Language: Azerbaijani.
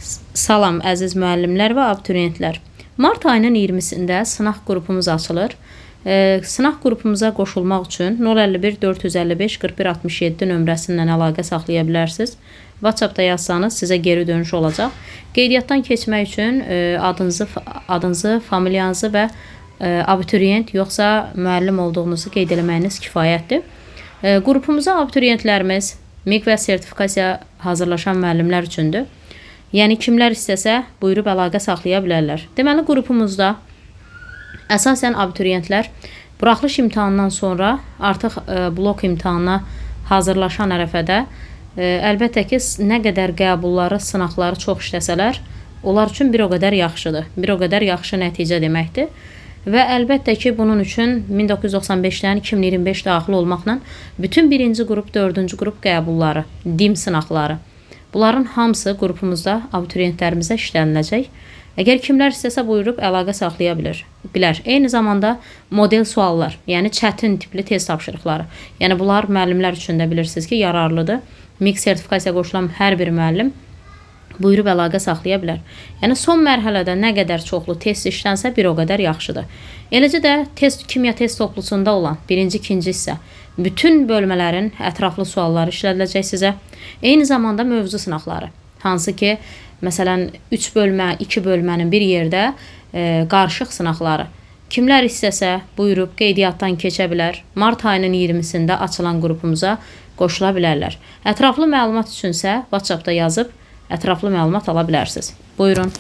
Salam əziz müəllimlər və abituriyentlər. Mart ayının 20-sində sınaq qrupumuz açılır. Sınaq qrupumuza qoşulmaq üçün 051 455 41 67 nömrəsindən əlaqə saxlaya bilərsiniz. WhatsApp-da yazsanız sizə geri dönüş olacaq. Qeydiyyatdan keçmək üçün adınızı, familiyanızı və abituriyent yoxsa müəllim olduğunuzu qeyd eləməyiniz kifayətdir. Qrupumuza abituriyentlərimiz MİQ və sertifikasiya hazırlaşan müəllimlər üçündür. Yəni kimlər istəsə buyurub əlaqə saxlaya bilərlər. Deməli qrupumuzda əsasən abituriyentlər buraxılış imtahanından sonra artıq blok imtahanına hazırlaşan ərəfədə əlbəttə ki, nə qədər qəbulları, sınaqları çox işləsələr, onlar üçün bir o qədər yaxşıdır. Bir o qədər yaxşı nəticə deməkdir. Və əlbəttə ki, bunun üçün 1995-dən 2025 daxil olmaqla bütün 1-ci qrup, 4-cü qrup qəbulları, DİM sınaqları, bunların hamısı qrupumuzda abituriyentlərimizə işləniləcək. Əgər kimlər istəsə buyurub əlaqə saxlaya bilər. Eyni zamanda model suallar, yəni çətin tipli test tapşırıqları. Yəni bunlar müəllimlər üçün də bilirsiniz ki, yararlıdır. MİQ sertifikasiya qoşulan hər bir müəllim buyurub əlaqə saxlaya bilər. Yəni son mərhələdə nə qədər çoxlu test işlənsə bir o qədər yaxşıdır. Eləcə də kimya test toplusunda olan 1-ci, 2-ci hissə bütün bölmələrin ətraflı sualları işlədiləcək sizə. Eyni zamanda mövzu sınaqları, hansı ki, məsələn 3 bölmə, 2 bölmənin bir yerdə qarışıq sınaqları. Kimlər istəsə buyurub qeydiyyatdan keçə bilər. Mart ayının 20-sində açılan qrupumuza qoşula bilərlər. Ətraflı məlumat üçünsə WhatsApp-da yazıb ətraflı məlumat ala bilərsiniz. Buyurun.